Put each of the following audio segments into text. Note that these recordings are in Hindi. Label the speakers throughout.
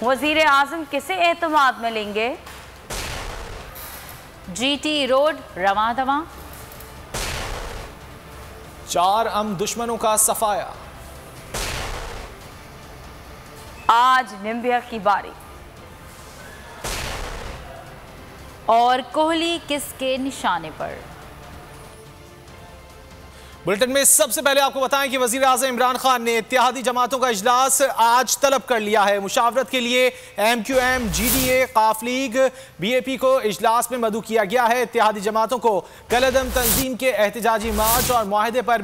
Speaker 1: वजीर आजम किसे एतमाद में लेंगे? GT रोड रवां दवां।
Speaker 2: 4 अम दुश्मनों का सफाया।
Speaker 1: आज निम्बिया की बारी। और कोहली किसके निशाने पर?
Speaker 2: बुलेटिन में सबसे पहले आपको बताएं कि वजीर आज़म इमरान खान ने इत्तेहादी जमातों का इजलास आज तलब कर लिया है। मुशावरत के लिए MQM, GDA, काफ लीग, BAP को इजलास में मदऊ किया गया है। इत्तेहादी जमातों को कलअदम तंजीम के एहतजाजी मार्च और मुआहदे पर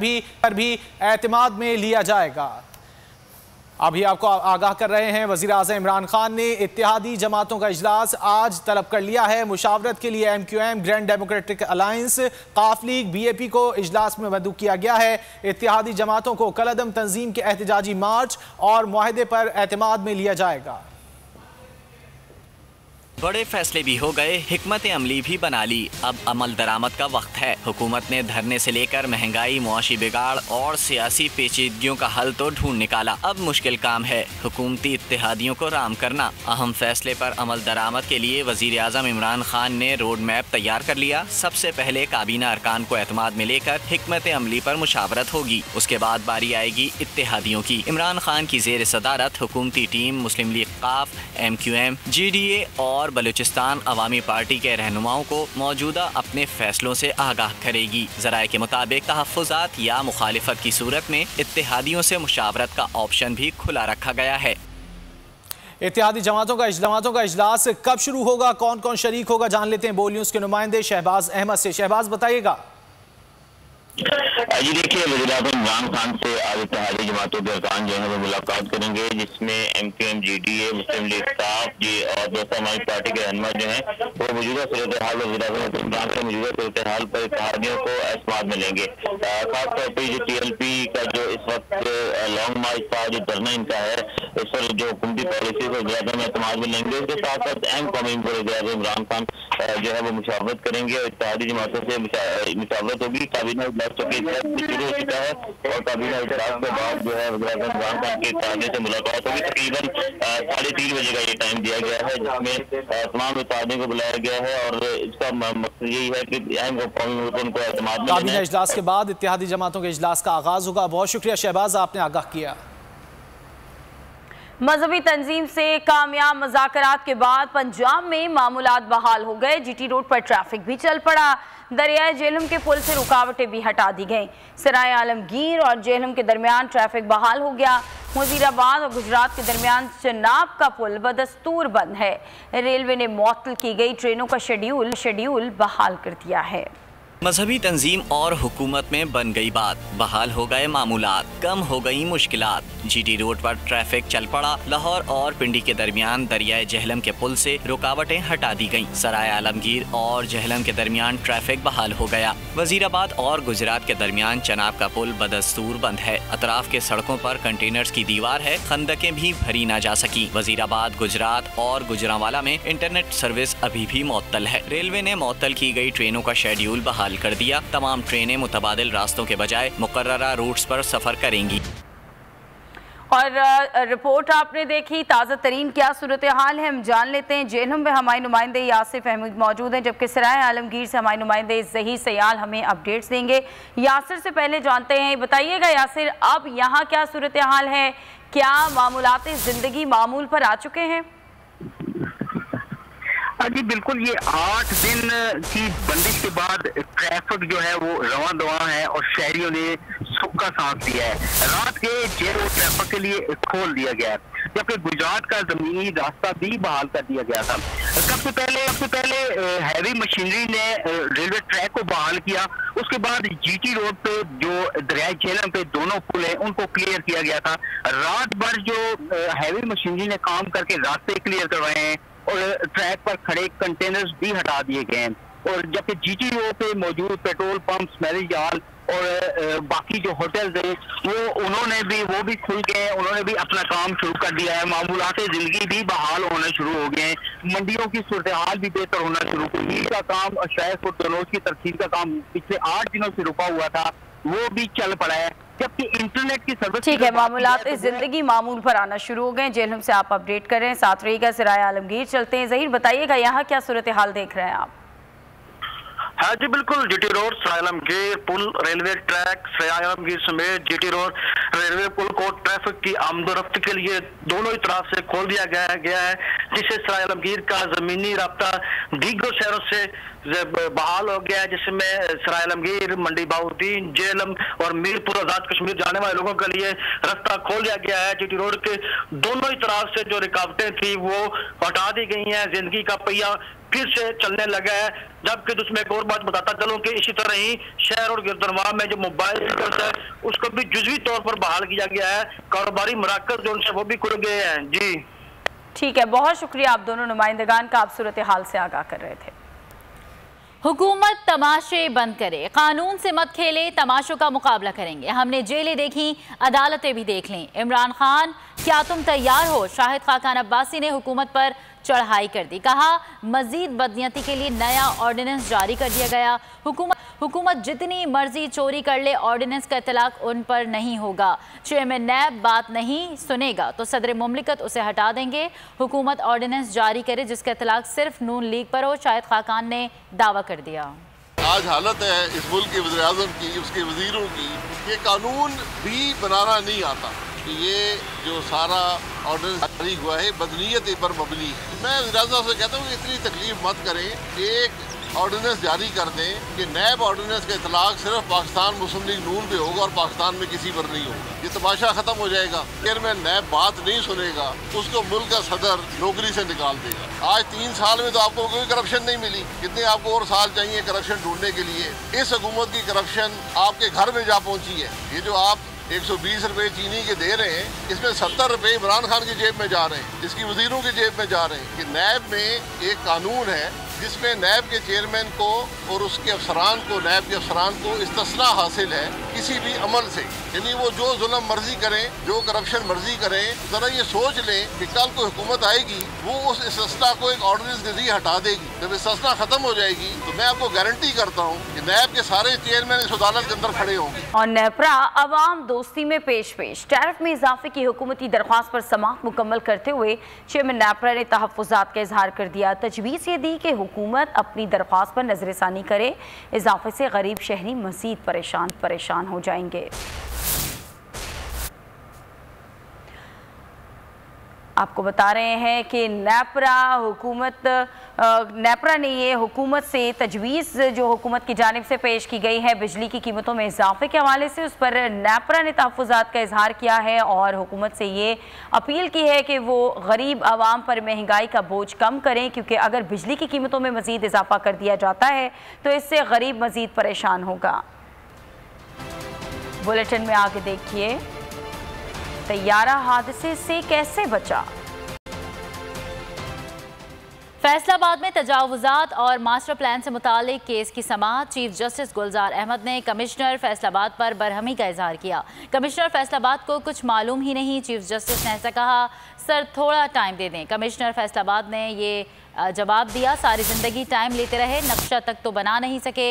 Speaker 2: भी एतमाद में लिया जाएगा। अभी आपको आगाह कर रहे हैं, वज़ीर आज़म इमरान खान ने इत्तेहादी जमातों का इजलास आज तलब कर लिया है। मुशावरत के लिए MQM, ग्रैंड डेमोक्रेटिक अलायंस, काफ लीग, BAP को इजलास में मदऊ किया गया है। इत्तेहादी जमातों को कलअदम तंजीम के एहतजाजी मार्च और मुआहदे पर एतमाद में लिया जाएगा।
Speaker 3: बड़े फैसले भी हो गए, हिकमत अमली भी बना ली। अब अमल दरामद का वक्त है। हुकूमत ने धरने से लेकर महंगाई, मुआशी बिगाड़ और सियासी पेचीदगियों का हल तो ढूंढ निकाला। अब मुश्किल काम है हुकूमती इत्तेहादियों को राम करना। अहम फैसले पर अमल दरामद के लिए वजीर आज़म इमरान खान ने रोड मैप तैयार कर लिया। सबसे पहले काबीना अरकान को एतमाद में लेकर हिकमत अमली पर मुशावरत होगी। उसके बाद बारी आएगी इत्तेहादियों की। इमरान खान की जेर सदारत हुकूमती टीम मुस्लिम लीग काफ, MQM, GDA और बलूचिस्तान अवामी पार्टी के रहनुमाओं को मौजूदा अपने फैसलों से आगाह करेगी। जराये के मुताबिक तहफ़्फ़ुज़ात या मुखालिफत की सूरत में इत्तेहादियों से मुशावरत का ऑप्शन भी खुला रखा गया है।
Speaker 2: इत्तेहादी जमातों का इजलास कब शुरू होगा, कौन कौन शरीक होगा, जान लेते हैं बोल न्यूज़ के नुमाइंदे शहबाज अहमद से। शहबाज बताइएगा।
Speaker 4: जी देखिए, वज़ीर आज़म इमरान खान से आज इत्तेहादी जमातों के अरकान जो है वो मुलाकात करेंगे, जिसमें MQM, GDA, मुस्लिम लीग काफ जी और दोस्तों हमारी पार्टी के रहनुमा जो है वो मौजूदा सूरत हाल वज़ीर आज़म इमरान खान मौजूदा सूरत हाल पर इत्तेहादियों को एतमाद में लेंगे। खासतौर पर जो TLP का जो इस वक्त लॉन्ग मार्च था, जो धरना इनका है, इस पर जो हुकूमती पॉलिसी को वज़ीर आज़म एतमाद में लेंगे। उसके साथ साथ अहम कौमी पर वज़ीर आज़म इमरान खान जो है वो मुशावरत करेंगे और इत्तेहादी जमातों से मुशावरत होगी। काबीना शुरू हो चुका है और काबीना इजलास के बाद जो है वज़ीर आज़म इमरान खान के इत्तेहादियों से मुलाकात होगी। तकरीबन 3:30 बजे का ये टाइम दिया गया है, जिसमें तमाम इत्तेहादियों को बुलाया गया है और इसका मकसद यही है कि अहम उनको एतमाद में
Speaker 2: काबीना इजलास के बाद इत्तेहादी जमातों के इजलास का आगाज होगा। बहुत शुक्रिया शहबाज, आपने आगाह किया।
Speaker 1: मजहबी तंजीम से कामयाब मुज़ाकरात के बाद पंजाब में मामूलात बहाल हो गए। GT रोड पर ट्रैफिक भी चल पड़ा। दरियाए जेहलम के पुल से रुकावटें भी हटा दी गईं। सराय आलमगीर और जेहलम के दरमियान ट्रैफिक बहाल हो गया। मुजीराबाद और गुजरात के दरमियान चनाब का पुल बदस्तूर बंद है। रेलवे ने मुअत्तल की गई ट्रेनों का शेड्यूल बहाल कर दिया है।
Speaker 3: मजहबी तंजीम और हुकूमत में बन गई बात, बहाल हो गए मामूलात, कम हो गई मुश्किलात। GT रोड पर ट्रैफिक चल पड़ा। लाहौर और पिंडी के दरमियान दरियाए जेहलम के पुल से रुकावटें हटा दी गईं। सराय आलमगीर और जेहलम के दरमियान ट्रैफिक बहाल हो गया। वजीराबाद और गुजरात के दरमियान चनाब का पुल बदस्तूर बंद है। अतराफ के सड़कों पर कंटेनर्स की दीवार है, खंदकें भी भरी ना जा सकी। वजीराबाद, गुजरात और गुजरांवाला में इंटरनेट सर्विस अभी भी मुअत्तल है। रेलवे ने मुअत्तल की गई ट्रेनों का शेड्यूल बहाल कर दिया। तमाम ट्रेनें मुतबादिल रास्तों के बजाय मुकर्ररा रूट्स पर सफर करेंगी।
Speaker 1: और रिपोर्ट आपने देखी, ताज़ा तरीन क्या सूरत हाल है हम जान लेते हैं। जेहलम में हमारे नुमाइंदे यासिर अहमद मौजूद हैं, जबकि सराय आलमगीर से हमारे नुमाइंदे ज़हीर सयाल हमें अपडेट्स देंगे। यासिर से पहले जानते हैं, बताइएगा यासिर, अब यहाँ क्या सूरत हाल है? क्या मामूलात ज़िंदगी मामूल पर आ चुके हैं?
Speaker 5: जी बिल्कुल, ये 8 दिन की बंदिश के बाद ट्रैफिक जो है वो रवां दवा है और शहरियों ने सुख का सांस लिया है। रात के जेल और ट्रैफिक के लिए खोल दिया गया है, जबकि गुजरात का जमीनी रास्ता भी बहाल कर दिया गया था। सबसे पहले हैवी मशीनरी ने रेलवे ट्रैक को बहाल किया। उसके बाद GT रोड पे जो दरिया जेहलम पे दोनों पुल है उनको क्लियर किया गया था। रात भर जो हैवी मशीनरी ने काम करके रास्ते क्लियर करवाए हैं और ट्रैक पर खड़े कंटेनर्स भी हटा दिए गए हैं। और जबकि GT रोड पे मौजूद पेट्रोल पंप्स, मैरिज हॉल और बाकी जो होटल्स हैं वो भी खुल गए, उन्होंने भी अपना काम शुरू कर दिया है। मामूलात जिंदगी भी बहाल होना शुरू हो गए हैं। मंडियों की सूरत हाल भी बेहतर होना शुरू हो गई। का काम शायद की तरसील का काम पिछले 8 दिनों से रुका हुआ था, वो भी चल पड़ा है। जबकि इंटरनेट की सर्विस।
Speaker 1: ठीक है, मामूलात जिंदगी मामूल पर आना शुरू हो गए। जेलम से आप अपडेट कर रहे हैं, साथ रहिएगा। सराय आलमगीर चलते हैं। ज़हीर बताइएगा यहाँ क्या सूरत हाल देख रहे हैं आप?
Speaker 6: हाँ जी बिल्कुल, जीटी रोड, सराय आलमगीर पुल, रेलवे ट्रैक, सराय आलमगीर समेत जीटी रोड रेलवे पुल को ट्रैफिक की आमदोरफ्त के लिए दोनों ही तरफ से खोल दिया गया है, जिससे सराय आलमगीर का जमीनी राब्ता दीगर शहरों से बहाल हो गया है, जिसमें सराय आलमगीर, मंडी बाउद्दीन, जेलम और मीरपुर आजाद कश्मीर जाने वाले लोगों के लिए रास्ता खोल दिया गया है। जीटी रोड के दोनों ही तरफ से जो रुकावटें थी वो हटा दी गई हैं। जिंदगी का पहिया फिर से चलने लगा है। जबकि उसमें एक और बात बताता चलूं कि इसी तरह ही शहर और गिरदनवा में जो मोबाइल सिग्नल्स है उसको भी जुज़वी तौर पर बहाल किया गया है। कारोबारी मराकज जो उनसे वो भी खुल गए हैं। जी
Speaker 1: ठीक है, बहुत शुक्रिया आप दोनों नुमाइंदगान का, आप सूरत हाल से आगाह कर रहे थे।
Speaker 7: हुकूमत तमाशे बंद करे, कानून से मत खेले, तमाशों का मुकाबला करेंगे। हमने जेलें देखी, अदालतें भी देख लीं। इमरान खान क्या तुम तैयार हो? शाहिद खाकान अब्बासी ने हुकूमत पर चढ़ाई कर दी। कहा मजीद बदनीयती के लिए नया ऑर्डिनेंस जारी कर दिया गया। हुकूमत जितनी मर्जी चोरी कर ले, ऑर्डिनेंस का इतलाक उन पर नहीं होगा। चेयरमैन नैब बात नहीं सुनेगा तो सदर मुमलिकत उसे हटा देंगे। हुकूमत ऑर्डिनेंस जारी करे जिसका इतलाक सिर्फ नून लीग पर हो, शाहिद खाकान ने दावा कर दिया।
Speaker 8: आज हालत है इस मुल्क के वज़ीर-ए-आज़म की, उसके वज़ीरों की, ये कानून भी बनाना नहीं आता। ये जो सारा ऑर्डिनेंस जारी हुआ है बदनीयत पर मबनी है। मैं वज़ीर-ए-आज़म से कहता हूँ कि इतनी तकलीफ मत करें। एक ऑर्डिनेंस जारी कर दें कि नैब ऑर्डिनेंस का इतलाक सिर्फ पाकिस्तान मुस्लिम लीग नून पे होगा और पाकिस्तान में किसी पर नहीं होगा। ये तमाशा ख़त्म हो जाएगा। चेयरमैन नैब बात नहीं सुनेगा, उसको मुल्क का सदर नौकरी से निकाल देगा। आज 3 साल में तो आपको कोई करप्शन नहीं मिली, कितने आपको और साल चाहिए करप्शन ढूंढने के लिए? इस हुकूमत की करप्शन आपके घर में जा पहुँची है। ये जो आप 120 रुपए चीनी के दे रहे हैं, इसमें 70 रुपए इमरान खान की जेब में जा रहे हैं, इसकी वजीरों की जेब में जा रहे हैं। कि नैब में एक कानून है जिसमें नैब के चेयरमैन को और उसके अफसरान को, नैब के अफसरान को इस्तिस्ना हासिल है किसी भी अमल से। यानी वो जो जुल्म मर्जी करें, जो करप्शन मर्जी करें, जरा ये सोच लें कि कल को हुकूमत आएगी वो उस इस्तिस्ना को एक ऑर्डिनेंस के जरिए हटा देगी। जब इस्तिस्ना खत्म हो जाएगी तो मैं आपको गारंटी करता हूँ कि नैब के सारे चेयरमैन इस अदालत के अंदर खड़े होंगे।
Speaker 1: और नेपरा अवाम दोस्ती में पेश टैरिफ में इजाफे की हुकूमती दरख्वास्त पर समाअत मुकम्मल करते हुए चेयरमैन नेपरा ने तहफ़्फ़ुज़ात का इजहार कर दिया। तजवीज़ ये दी कि हुकूमत अपनी दरख्वास्त पर नजरसानी करे, इजाफे से गरीब शहरी मज़ीद परेशान हो जाएंगे। आपको बता रहे हैं कि नेपरा ने ये हुकूमत से तजवीज़ जो हुकूमत की जानिब से पेश की गई है बिजली की कीमतों में इजाफे के हवाले से, उस पर नेपरा ने तहफ़्फ़ुज़ात का इजहार किया है और हुकूमत से ये अपील की है कि वो गरीब आवाम पर महंगाई का बोझ कम करें, क्योंकि अगर बिजली की कीमतों में मज़ीद इजाफा कर दिया जाता है तो इससे गरीब मज़ीद परेशान होगा। बुलेटिन में आगे देखिए, तैयारा हादसे से कैसे बचा।
Speaker 7: फैसलाबाद में तजावुजात और मास्टर प्लान से मुतालिक केस की समाअत। चीफ जस्टिस गुलजार अहमद ने कमिश्नर फैसलाबाद पर बरहमी का इजहार किया। कमिश्नर फैसलाबाद को कुछ मालूम ही नहीं, चीफ जस्टिस ने ऐसा कहा। सर थोड़ा टाइम दे दें। कमिश्नर फैसलाबाद ने ये जवाब दिया, सारी ज़िंदगी टाइम लेते रहे, नक्शा तक तो बना नहीं सके,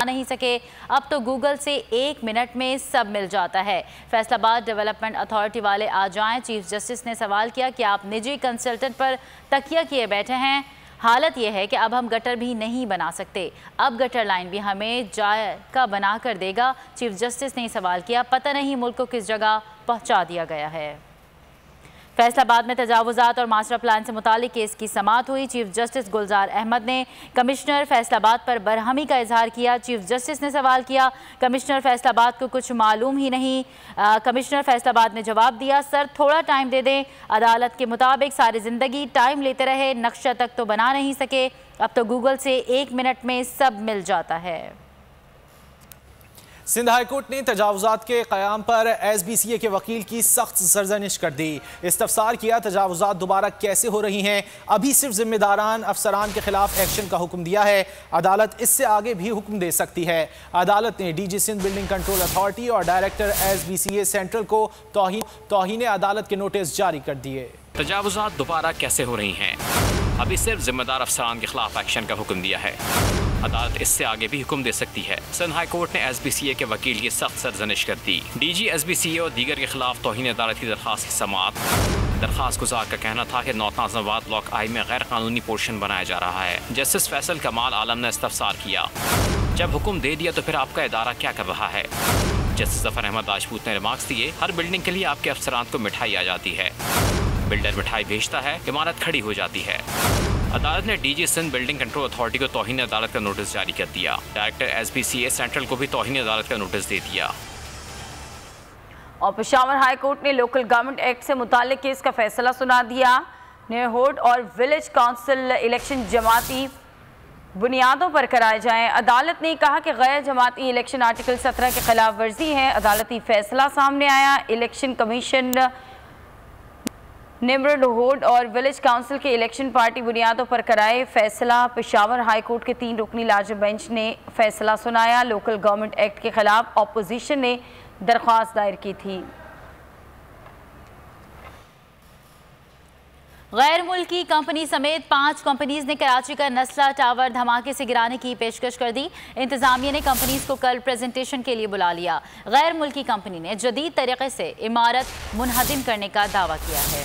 Speaker 7: अब तो गूगल से 1 मिनट में सब मिल जाता है। फैसलाबाद डेवलपमेंट अथॉरिटी वाले आ जाएं। चीफ जस्टिस ने सवाल किया कि आप निजी कंसल्टेंट पर तकिया किए बैठे हैं। हालत यह है कि अब हम गटर भी नहीं बना सकते, अब गटर लाइन भी हमें जायका बना कर देगा। चीफ जस्टिस ने सवाल किया, पता नहीं मुल्क को किस जगह पहुंचा दिया गया है। फैसलाबाद में तजावुजात और मास्टर प्लान से मुतालिक केस की समाअत हुई। चीफ जस्टिस गुलजार अहमद ने कमिश्नर फैसलाबाद पर बरहमी का इजहार किया। चीफ जस्टिस ने सवाल किया, कमिश्नर फैसलाबाद को कुछ मालूम ही नहीं। कमिश्नर फैसलाबाद ने जवाब दिया, सर थोड़ा टाइम दे दें। अदालत के मुताबिक सारी ज़िंदगी टाइम लेते रहे, नक्शा तक तो बना नहीं सके, अब तो गूगल से 1 मिनट में सब मिल जाता है।
Speaker 2: सिंध हाईकोर्ट ने तजावुजात के क़याम पर SBCA के वकील की सख्त सरजनिश कर दी। इस्तफसार किया, तजावुजात दोबारा कैसे हो रही हैं, अभी सिर्फ जिम्मेदारान अफसरान के खिलाफ एक्शन का हुक्म दिया है, अदालत इससे आगे भी हुक्म दे सकती है। अदालत ने DG Sindh building control authority और डायरेक्टर SBCA सेंट्रल को तौहीन अदालत के नोटिस जारी कर दिए।
Speaker 9: तजावुजात दोबारा कैसे हो रही हैं, अभी सिर्फ जिम्मेदार अफसरान के खिलाफ एक्शन का हुक्म दिया है। अदालत इससे आगे भी हुक्म दे सकती है। सिंध हाई कोर्ट ने SBCA के वकील की सख्त सरजनिश कर दी। DG SBCA और दीगर के खिलाफ तौहीन अदालत की दरख्वास्त की समाअत। दरख्वास्त गुजार का कहना था कि नॉर्थ नाज़िमाबाद ब्लॉक आई में गैर कानूनी पोर्शन बनाया जा रहा है। जस्टिस फैसल कमाल आलम ने इस्तफसार किया, जब हुक्म दे दिया तो फिर आपका इदारा क्या कर रहा है। जस्टिस जफर अहमद राजपूत ने रिमार्क्स दिए, हर बिल्डिंग के लिए आपके अफसरान को मिठाई आ जाती है, बिल्डर मिठाई भेजता है, इमारत खड़ी हो जाती है। अदालत ने DG Sindh building control authority को तौहीन अदालत का नोटिस जारी कर दिया। डायरेक्टर SBCA सेंट्रल को भी तौहीन अदालत का नोटिस दे दिया।
Speaker 1: और पेशावर हाई कोर्ट ने लोकल गवर्नमेंट एक्ट से मुताल्लिक केस का फैसला सुना दिया। नेहोड और विलेज काउंसिल इलेक्शन जमाती बुनियादों पर कराए जाएं। अदालत ने कहा कि गैर जमाती इलेक्शन आर्टिकल 17 के खिलाफ वर्जी है। अदालती फैसला सामने आया। इलेक्शन कमीशन नेबरहुड और विलेज काउंसिल के इलेक्शन पार्टी बुनियादों पर कराए फैसला। पेशावर हाई कोर्ट के 3 रुकनी लार्जर बेंच ने फैसला सुनाया। लोकल गवर्नमेंट एक्ट के खिलाफ अपोजिशन ने दरख्वास्त दायर की थी।
Speaker 7: गैर मुल्की कंपनी समेत 5 कंपनीज ने कराची का नस्ला टावर धमाके से गिराने की पेशकश कर दी। इंतजामिया ने कंपनीज को कल प्रेजेंटेशन के लिए बुला लिया। गैर मुल्की कंपनी ने जदीद तरीके से इमारत मुनहदिम करने का दावा किया है।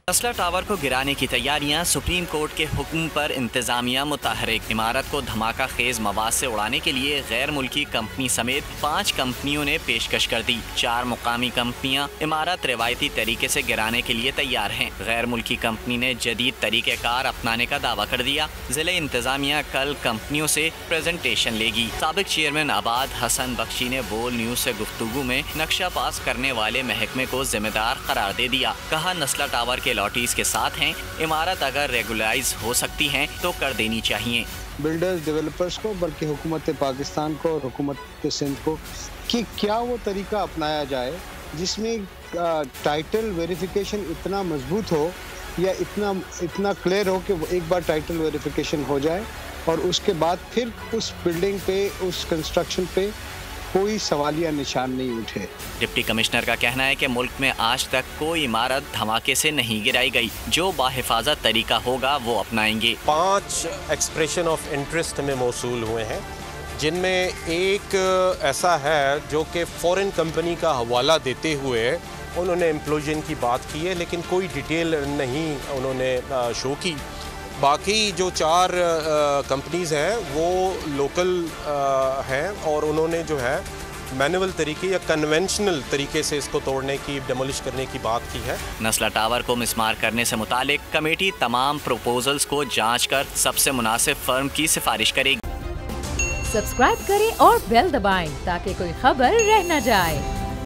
Speaker 3: नस्ला टावर को गिराने की तैयारियां, सुप्रीम कोर्ट के हुक्म पर इंतजामिया मुतहरिक। इमारत को धमाका खेज मवाद से उड़ाने के लिए गैर मुल्की कंपनी समेत 5 कंपनियों ने पेशकश कर दी। 4 मुकामी कंपनियां इमारत रिवायती तरीके से गिराने के लिए तैयार हैं। गैर मुल्की कंपनी ने जदीद तरीक़ेकार अपनाने का दावा कर दिया। जिले इंतजामिया कल कंपनियों से प्रेजेंटेशन लेगी। साबिक चेयरमैन आबाद हसन बख्शी ने बोल न्यूज से गुफ्तगू में नक्शा पास करने वाले महकमे को जिम्मेदार करार दे दिया। कहा, नस्ला टावर के लॉटीज के साथ हैं, इमारत अगर रेगुलराइज हो सकती हैं तो कर देनी चाहिए।
Speaker 10: बिल्डर्स डेवलपर्स को, बल्कि हुकूमत पाकिस्तान को और हुकूमत सिंध को कि क्या वो तरीका अपनाया जाए जिसमें टाइटल वेरिफिकेशन इतना मजबूत हो या इतना क्लियर हो कि एक बार टाइटल वेरिफिकेशन हो जाए और उसके बाद फिर उस बिल्डिंग पे, उस कंस्ट्रक्शन पे कोई सवालिया निशान नहीं उठे।
Speaker 3: डिप्टी कमिश्नर का कहना है कि मुल्क में आज तक कोई इमारत धमाके से नहीं गिराई गई। जो बाहिफाजत तरीका होगा वो अपनाएंगे।
Speaker 11: 5 एक्सप्रेशन ऑफ इंटरेस्ट हमें मौसूल हुए हैं, जिनमें एक ऐसा है जो कि फॉरेन कंपनी का हवाला देते हुए उन्होंने एम्प्लॉयन की बात की है, लेकिन कोई डिटेल नहीं उन्होंने शो की। बाकी जो 4 कंपनीज़ हैं वो लोकल हैं और उन्होंने जो है मैनुअल तरीके या कन्वेंशनल तरीके से इसको तोड़ने की, डेमोलिश करने की बात की है।
Speaker 3: नस्ला टावर को मिसमार करने से मुतालिक कमेटी तमाम प्रपोजल्स को जांच कर सबसे मुनासिब फर्म की सिफारिश करेगी।
Speaker 12: सब्सक्राइब करें और बेल दबाएं ताकि कोई खबर रह न जाए।